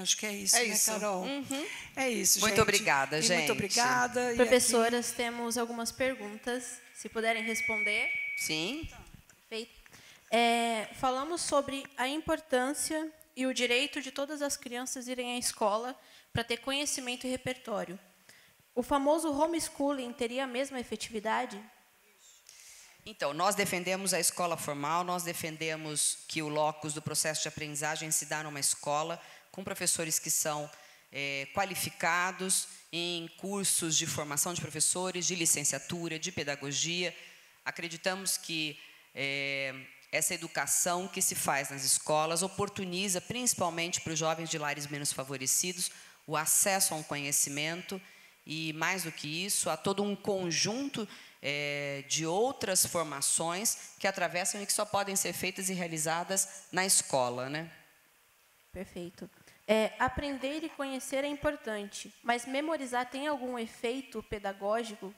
Acho que é isso, É né, isso. Carol? É isso, Muito gente. obrigada, gente. Muito obrigada. E Professoras, temos algumas perguntas, se puderem responder. Sim. Perfeito. Falamos sobre a importância e o direito de todas as crianças irem à escola para ter conhecimento e repertório. O famoso homeschooling teria a mesma efetividade? Então, nós defendemos a escola formal, nós defendemos que o locus do processo de aprendizagem se dá numa escola com professores que são qualificados em cursos de formação de professores, de licenciatura, de pedagogia. Acreditamos que essa educação que se faz nas escolas oportuniza, principalmente para os jovens de lares menos favorecidos, o acesso a um conhecimento e, mais do que isso, a todo um conjunto de outras formações que atravessam e que só podem ser feitas e realizadas na escola, né? Perfeito. Aprender e conhecer é importante, mas memorizar tem algum efeito pedagógico?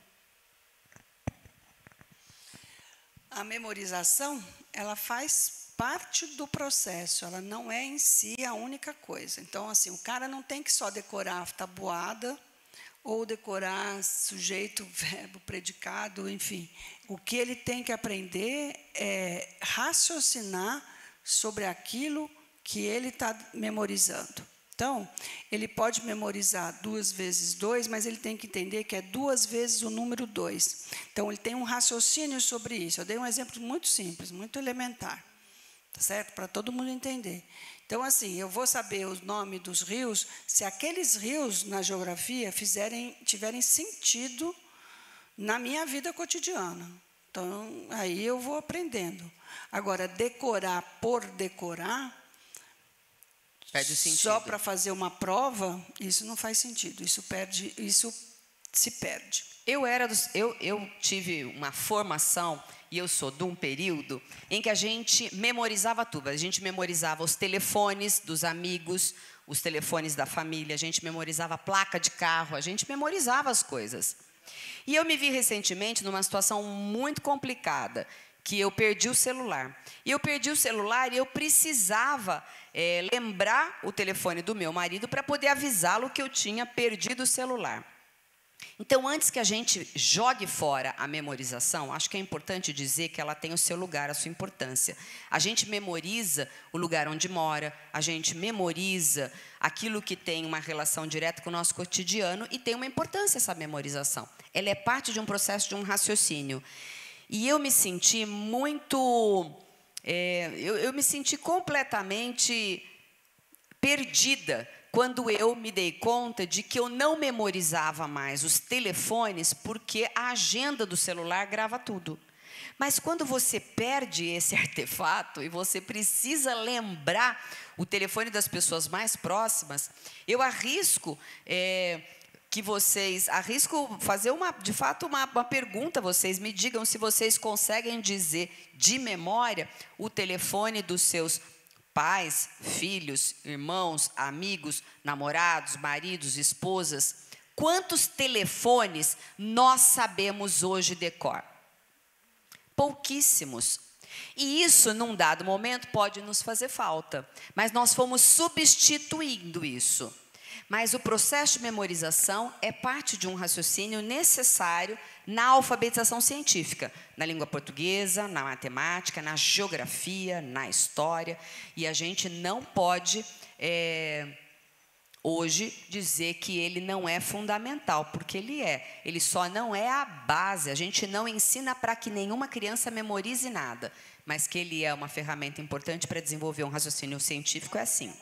A memorização, ela faz parte do processo, ela não é em si a única coisa. Então, assim, o cara não tem que só decorar a tabuada ou decorar sujeito, verbo, predicado, enfim. O que ele tem que aprender é raciocinar sobre aquilo que ele está memorizando. Então, ele pode memorizar 2 vezes 2, mas ele tem que entender que é 2 vezes o número 2. Então, ele tem um raciocínio sobre isso. Eu dei um exemplo muito simples, muito elementar, tá certo? Para todo mundo entender. Então, assim, eu vou saber o nome dos rios se aqueles rios, na geografia, tiverem sentido na minha vida cotidiana. Então, aí eu vou aprendendo. Agora, decorar por decorar, perde o sentido. Só para fazer uma prova, isso não faz sentido. Isso se perde. Eu tive uma formação, e eu sou de um período, em que a gente memorizava tudo. A gente memorizava os telefones dos amigos, os telefones da família, a gente memorizava a placa de carro, a gente memorizava as coisas. E eu me vi recentemente numa situação muito complicada, que eu perdi o celular. E eu perdi o celular e eu precisava lembrar o telefone do meu marido para poder avisá-lo que eu tinha perdido o celular. Então, antes que a gente jogue fora a memorização, acho que é importante dizer que ela tem o seu lugar, a sua importância. A gente memoriza o lugar onde mora, a gente memoriza aquilo que tem uma relação direta com o nosso cotidiano e tem uma importância essa memorização. Ela é parte de um processo de um raciocínio. E eu me senti muito... eu me senti completamente perdida quando eu me dei conta de que eu não memorizava mais os telefones porque a agenda do celular grava tudo. Mas quando você perde esse artefato e você precisa lembrar o telefone das pessoas mais próximas, eu arrisco... arrisco fazer, de fato, uma pergunta, vocês me digam se vocês conseguem dizer de memória o telefone dos seus pais, filhos, irmãos, amigos, namorados, maridos, esposas. Quantos telefones nós sabemos hoje de cor? Pouquíssimos. E isso, num dado momento, pode nos fazer falta, mas nós fomos substituindo isso. Mas o processo de memorização é parte de um raciocínio necessário na alfabetização científica, na língua portuguesa, na matemática, na geografia, na história. E a gente não pode, hoje, dizer que ele não é fundamental, porque ele é. Ele só não é a base. A gente não ensina para que nenhuma criança memorize nada, mas que ele é uma ferramenta importante para desenvolver um raciocínio científico, é assim.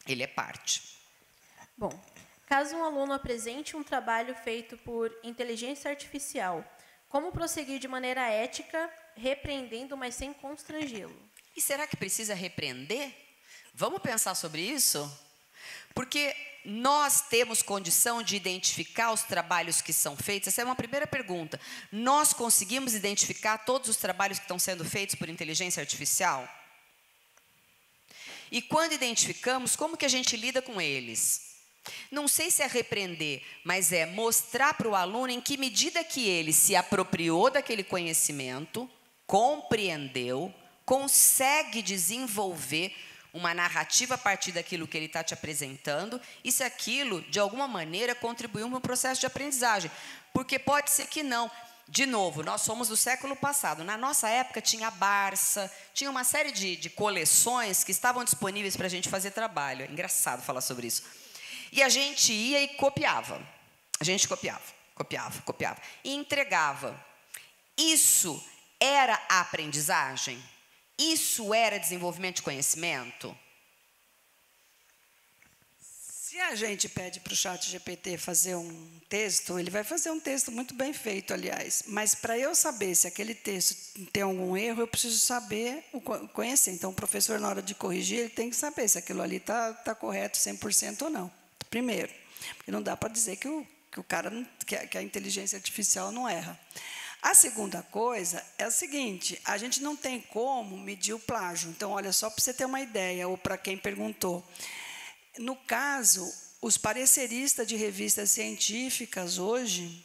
Ele é parte. Bom, caso um aluno apresente um trabalho feito por inteligência artificial, como prosseguir de maneira ética, repreendendo, mas sem constrangê-lo? E será que precisa repreender? Vamos pensar sobre isso? Porque nós temos condição de identificar os trabalhos que são feitos? Essa é uma primeira pergunta. Nós conseguimos identificar todos os trabalhos que estão sendo feitos por inteligência artificial? E quando identificamos, como que a gente lida com eles? Não sei se é repreender, mas é mostrar para o aluno em que medida que ele se apropriou daquele conhecimento, compreendeu, consegue desenvolver uma narrativa a partir daquilo que ele está te apresentando e se aquilo, de alguma maneira, contribuiu no processo de aprendizagem. Porque pode ser que não. De novo, nós somos do século passado. Na nossa época tinha a Barça, tinha uma série de coleções que estavam disponíveis para a gente fazer trabalho. É engraçado falar sobre isso. E a gente ia e copiava. A gente copiava. E entregava. Isso era a aprendizagem? Isso era desenvolvimento de conhecimento? Se a gente pede para o ChatGPT fazer um texto, ele vai fazer um texto muito bem feito, aliás. Mas para eu saber se aquele texto tem algum erro, eu preciso saber, conhecer. Então, o professor, na hora de corrigir, ele tem que saber se aquilo ali está correto 100% ou não. Primeiro, porque não dá para dizer que a inteligência artificial não erra. A segunda coisa é a seguinte, a gente não tem como medir o plágio. Então, olha, só para você ter uma ideia, ou para quem perguntou. No caso, os pareceristas de revistas científicas hoje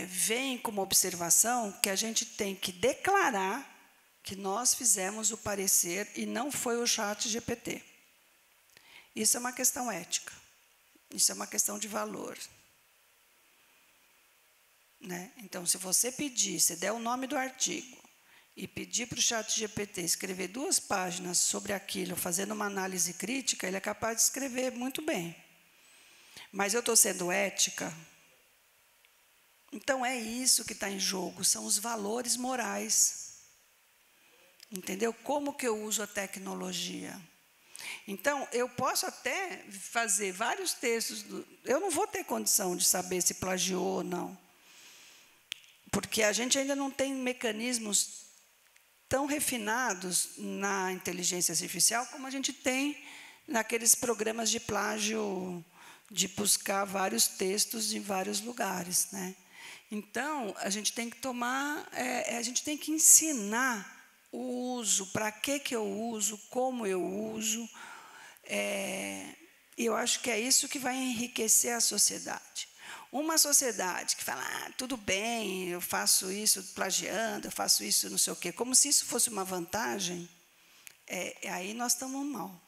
veem como observação que a gente tem que declarar que nós fizemos o parecer e não foi o ChatGPT. Isso é uma questão ética. Isso é uma questão de valor. Né? Então, se você pedir, se der o nome do artigo e pedir para o ChatGPT escrever 2 páginas sobre aquilo, fazendo uma análise crítica, ele é capaz de escrever muito bem. Mas eu estou sendo ética. Então, é isso que está em jogo, são os valores morais. Entendeu? Como que eu uso a tecnologia? Então, eu posso até fazer vários textos, eu não vou ter condição de saber se plagiou ou não, porque a gente ainda não tem mecanismos tão refinados na inteligência artificial como a gente tem naqueles programas de plágio, de buscar vários textos em vários lugares, né? Então, a gente tem que a gente tem que ensinar o uso, para que eu uso, como eu uso. Eu acho que é isso que vai enriquecer a sociedade. Uma sociedade que fala, tudo bem, eu faço isso plagiando, eu faço isso não sei o quê, como se isso fosse uma vantagem, aí nós estamos mal.